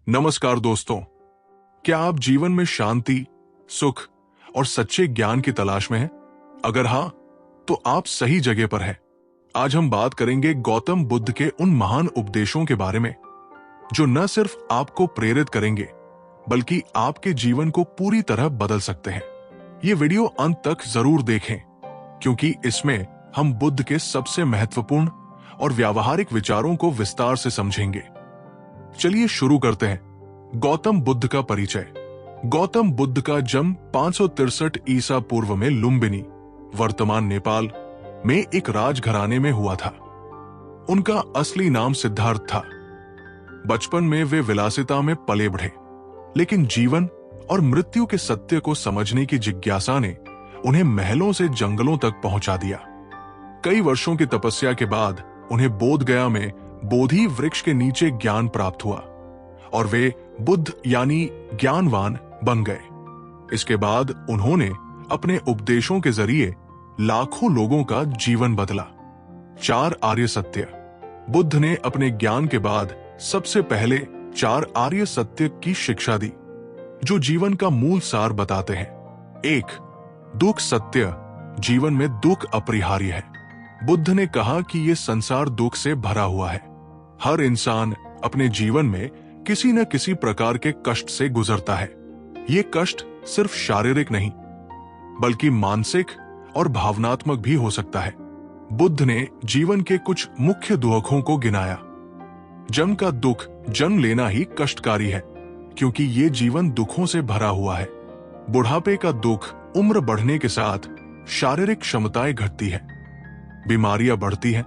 नमस्कार दोस्तों, क्या आप जीवन में शांति, सुख और सच्चे ज्ञान की तलाश में हैं? अगर हाँ, तो आप सही जगह पर हैं। आज हम बात करेंगे गौतम बुद्ध के उन महान उपदेशों के बारे में जो न सिर्फ आपको प्रेरित करेंगे बल्कि आपके जीवन को पूरी तरह बदल सकते हैं। ये वीडियो अंत तक जरूर देखें क्योंकि इसमें हम बुद्ध के सबसे महत्वपूर्ण और व्यावहारिक विचारों को विस्तार से समझेंगे। चलिए शुरू करते हैं। गौतम बुद्ध का परिचय। गौतम बुद्ध का जन्म 563 ईसा पूर्व में लुम्बिनी, वर्तमान नेपाल में एक राजघराने में हुआ था। उनका असली नाम सिद्धार्थ था। बचपन में वे विलासिता में पले बढ़े, लेकिन जीवन और मृत्यु के सत्य को समझने की जिज्ञासा ने उन्हें महलों से जंगलों तक पहुंचा दिया। कई वर्षों की तपस्या के बाद उन्हें बोध गया में बोधि वृक्ष के नीचे ज्ञान प्राप्त हुआ और वे बुद्ध यानी ज्ञानवान बन गए। इसके बाद उन्होंने अपने उपदेशों के जरिए लाखों लोगों का जीवन बदला। 4 आर्य सत्य। बुद्ध ने अपने ज्ञान के बाद सबसे पहले 4 आर्य सत्य की शिक्षा दी जो जीवन का मूल सार बताते हैं। 1. दुख सत्य। जीवन में दुख अपरिहार्य है। बुद्ध ने कहा कि यह संसार दुख से भरा हुआ है। हर इंसान अपने जीवन में किसी न किसी प्रकार के कष्ट से गुजरता है। ये कष्ट सिर्फ शारीरिक नहीं बल्कि मानसिक और भावनात्मक भी हो सकता है। बुद्ध ने जीवन के कुछ मुख्य दुखों को गिनाया। जन्म का दुख। जन्म लेना ही कष्टकारी है क्योंकि ये जीवन दुखों से भरा हुआ है। बुढ़ापे का दुख। उम्र बढ़ने के साथ शारीरिक क्षमताएं घटती है, बीमारियां बढ़ती हैं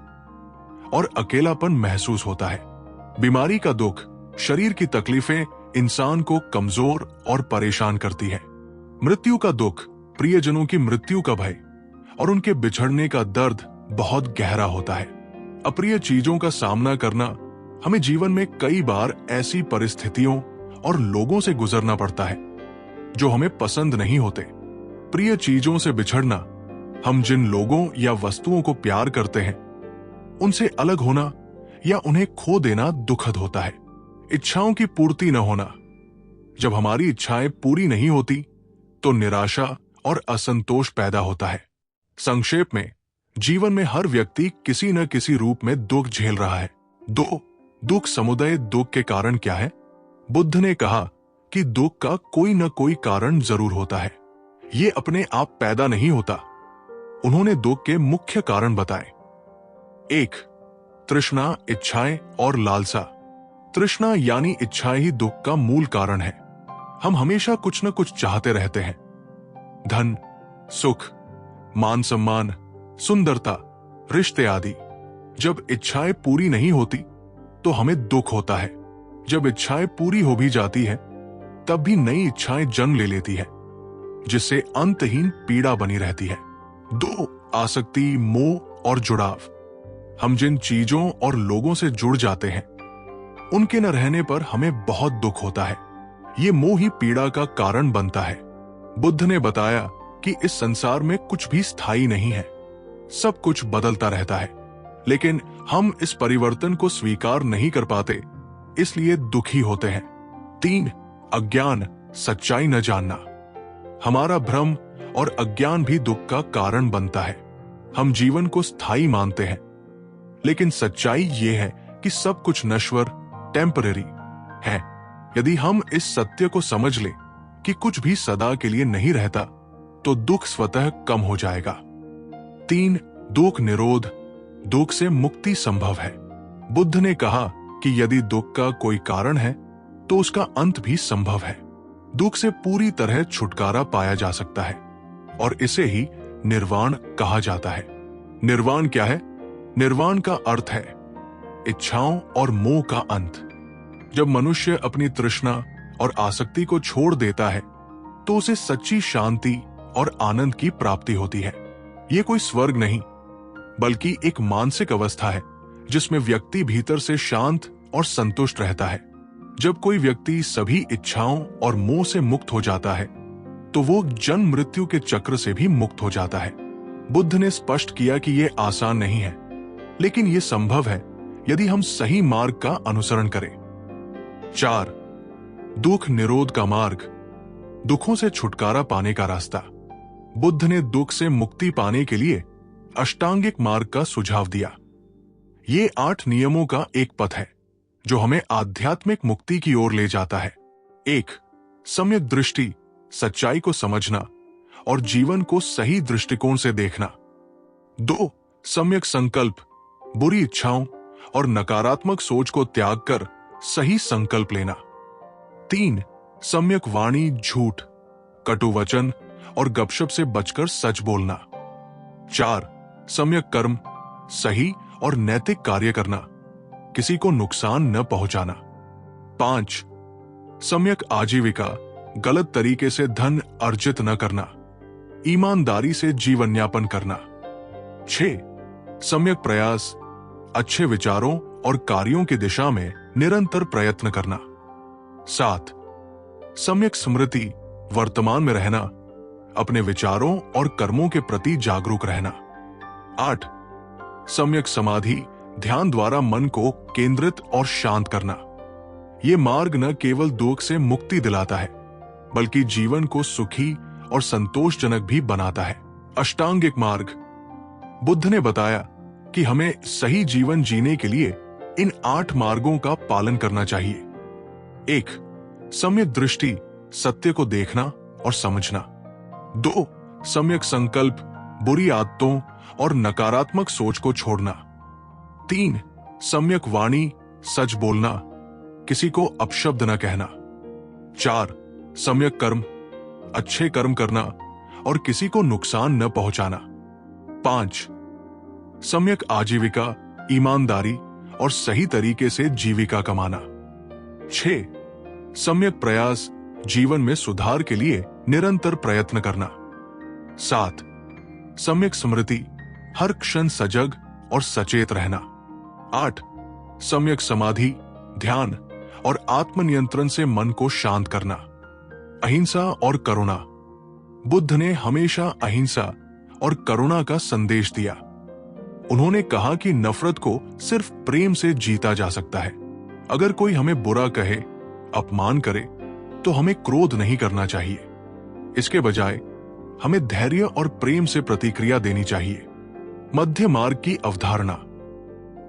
और अकेलापन महसूस होता है। बीमारी का दुख। शरीर की तकलीफें इंसान को कमजोर और परेशान करती है। मृत्यु का दुख। प्रियजनों की मृत्यु का भय और उनके बिछड़ने का दर्द बहुत गहरा होता है। अप्रिय चीजों का सामना करना। हमें जीवन में कई बार ऐसी परिस्थितियों और लोगों से गुजरना पड़ता है जो हमें पसंद नहीं होते। प्रिय चीजों से बिछड़ना। हम जिन लोगों या वस्तुओं को प्यार करते हैं उनसे अलग होना या उन्हें खो देना दुखद होता है। इच्छाओं की पूर्ति न होना। जब हमारी इच्छाएं पूरी नहीं होती तो निराशा और असंतोष पैदा होता है। संक्षेप में, जीवन में हर व्यक्ति किसी न किसी रूप में दुख झेल रहा है। 2. दुख समुदाय। दुख के कारण क्या है? बुद्ध ने कहा कि दुख का कोई न कोई कारण जरूर होता है। ये अपने आप पैदा नहीं होता। उन्होंने दुख के मुख्य कारण बताए। 1. तृष्णा, इच्छाएं और लालसा। तृष्णा यानी इच्छाएं ही दुख का मूल कारण है। हम हमेशा कुछ न कुछ चाहते रहते हैं। धन, सुख, मान सम्मान, सुंदरता, रिश्ते आदि। जब इच्छाएं पूरी नहीं होती तो हमें दुख होता है। जब इच्छाएं पूरी हो भी जाती है तब भी नई इच्छाएं जन्म ले लेती है जिससे अंतहीन पीड़ा बनी रहती है। 2. आसक्ति, मोह और जुड़ाव। हम जिन चीजों और लोगों से जुड़ जाते हैं उनके न रहने पर हमें बहुत दुख होता है। ये मोह ही पीड़ा का कारण बनता है। बुद्ध ने बताया कि इस संसार में कुछ भी स्थायी नहीं है, सब कुछ बदलता रहता है, लेकिन हम इस परिवर्तन को स्वीकार नहीं कर पाते, इसलिए दुखी होते हैं। 3. अज्ञान, सच्चाई न जानना। हमारा भ्रम और अज्ञान भी दुख का कारण बनता है। हम जीवन को स्थायी मानते हैं, लेकिन सच्चाई ये है कि सब कुछ नश्वर, टेम्पररी है। यदि हम इस सत्य को समझ लें कि कुछ भी सदा के लिए नहीं रहता, तो दुख स्वतः कम हो जाएगा। 3. दुख निरोध। दुख से मुक्ति संभव है। बुद्ध ने कहा कि यदि दुख का कोई कारण है तो उसका अंत भी संभव है। दुख से पूरी तरह छुटकारा पाया जा सकता है और इसे ही निर्वाण कहा जाता है। निर्वाण क्या है? निर्वाण का अर्थ है इच्छाओं और मोह का अंत। जब मनुष्य अपनी तृष्णा और आसक्ति को छोड़ देता है तो उसे सच्ची शांति और आनंद की प्राप्ति होती है। ये कोई स्वर्ग नहीं बल्कि एक मानसिक अवस्था है जिसमें व्यक्ति भीतर से शांत और संतुष्ट रहता है। जब कोई व्यक्ति सभी इच्छाओं और मोह से मुक्त हो जाता है तो वो जन्म मृत्यु के चक्र से भी मुक्त हो जाता है। बुद्ध ने स्पष्ट किया कि यह आसान नहीं है, लेकिन यह संभव है यदि हम सही मार्ग का अनुसरण करें। 4. दुख निरोध का मार्ग, दुखों से छुटकारा पाने का रास्ता। बुद्ध ने दुख से मुक्ति पाने के लिए अष्टांगिक मार्ग का सुझाव दिया। ये 8 नियमों का एक पथ है जो हमें आध्यात्मिक मुक्ति की ओर ले जाता है। 1. सम्यक दृष्टि, सच्चाई को समझना और जीवन को सही दृष्टिकोण से देखना। 2. सम्यक संकल्प, बुरी इच्छाओं और नकारात्मक सोच को त्याग कर सही संकल्प लेना। 3. सम्यक वाणी, झूठ, कटु वचन और गपशप से बचकर सच बोलना। 4. सम्यक कर्म, सही और नैतिक कार्य करना, किसी को नुकसान न पहुंचाना। 5. सम्यक आजीविका, गलत तरीके से धन अर्जित न करना, ईमानदारी से जीवन यापन करना। 6. सम्यक प्रयास, अच्छे विचारों और कार्यों की दिशा में निरंतर प्रयत्न करना। 7. सम्यक स्मृति, वर्तमान में रहना, अपने विचारों और कर्मों के प्रति जागरूक रहना। 8. सम्यक समाधि, ध्यान द्वारा मन को केंद्रित और शांत करना। यह मार्ग न केवल दुख से मुक्ति दिलाता है बल्कि जीवन को सुखी और संतोषजनक भी बनाता है। अष्टांगिक मार्ग। बुद्ध ने बताया कि हमें सही जीवन जीने के लिए इन 8 मार्गों का पालन करना चाहिए। 1. सम्यक दृष्टि, सत्य को देखना और समझना। 2. सम्यक संकल्प, बुरी आदतों और नकारात्मक सोच को छोड़ना। 3. सम्यक वाणी, सच बोलना, किसी को अपशब्द न कहना। 4. सम्यक कर्म, अच्छे कर्म करना और किसी को नुकसान न पहुंचाना। 5. सम्यक आजीविका, ईमानदारी और सही तरीके से जीविका कमाना। 6. सम्यक प्रयास, जीवन में सुधार के लिए निरंतर प्रयत्न करना। 7. सम्यक स्मृति, हर क्षण सजग और सचेत रहना। 8. सम्यक समाधि, ध्यान और आत्मनियंत्रण से मन को शांत करना। अहिंसा और करुणा। बुद्ध ने हमेशा अहिंसा और करुणा का संदेश दिया। उन्होंने कहा कि नफरत को सिर्फ प्रेम से जीता जा सकता है। अगर कोई हमें बुरा कहे, अपमान करे, तो हमें क्रोध नहीं करना चाहिए। इसके बजाय हमें धैर्य और प्रेम से प्रतिक्रिया देनी चाहिए। मध्य मार्ग की अवधारणा।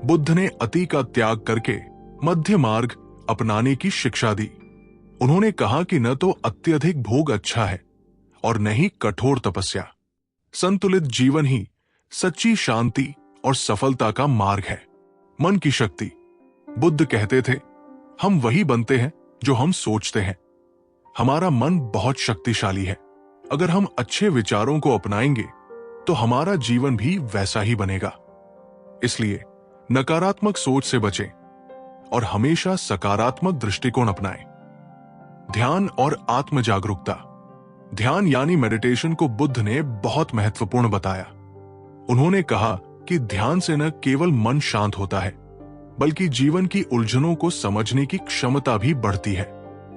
बुद्ध ने अति का त्याग करके मध्य मार्ग अपनाने की शिक्षा दी। उन्होंने कहा कि न तो अत्यधिक भोग अच्छा है और न ही कठोर तपस्या। संतुलित जीवन ही सच्ची शांति और सफलता का मार्ग है। मन की शक्ति। बुद्ध कहते थे, हम वही बनते हैं जो हम सोचते हैं। हमारा मन बहुत शक्तिशाली है। अगर हम अच्छे विचारों को अपनाएंगे तो हमारा जीवन भी वैसा ही बनेगा। इसलिए नकारात्मक सोच से बचें और हमेशा सकारात्मक दृष्टिकोण अपनाएं। ध्यान और आत्म जागरूकता। ध्यान यानी मेडिटेशन को बुद्ध ने बहुत महत्वपूर्ण बताया। उन्होंने कहा कि ध्यान से न केवल मन शांत होता है बल्कि जीवन की उलझनों को समझने की क्षमता भी बढ़ती है।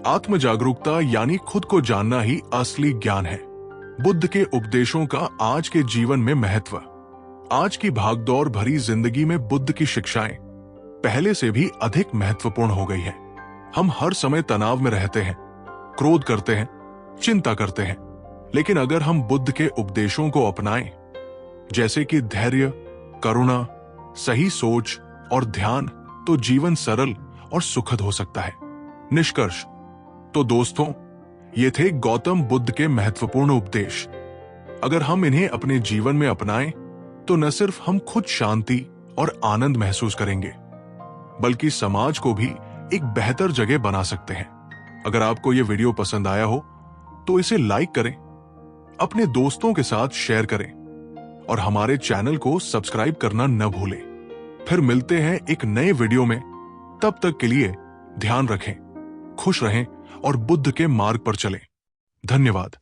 आत्म जागरूकता यानी खुद को जानना ही असली ज्ञान है। बुद्ध के उपदेशों का आज के जीवन में महत्व। आज की भागदौड़ भरी जिंदगी में बुद्ध की शिक्षाएं पहले से भी अधिक महत्वपूर्ण हो गई है। हम हर समय तनाव में रहते हैं, क्रोध करते हैं, चिंता करते हैं। लेकिन अगर हम बुद्ध के उपदेशों को अपनाएं, जैसे कि धैर्य, करुणा, सही सोच और ध्यान, तो जीवन सरल और सुखद हो सकता है। निष्कर्ष। तो दोस्तों, ये थे गौतम बुद्ध के महत्वपूर्ण उपदेश। अगर हम इन्हें अपने जीवन में अपनाएं, तो न सिर्फ हम खुद शांति और आनंद महसूस करेंगे, बल्कि समाज को भी एक बेहतर जगह बना सकते हैं। अगर आपको ये वीडियो पसंद आया हो, तो इसे लाइक करें, अपने दोस्तों के साथ शेयर करें और हमारे चैनल को सब्सक्राइब करना न भूलें। फिर मिलते हैं एक नए वीडियो में। तब तक के लिए ध्यान रखें, खुश रहें और बुद्ध के मार्ग पर चलें। धन्यवाद।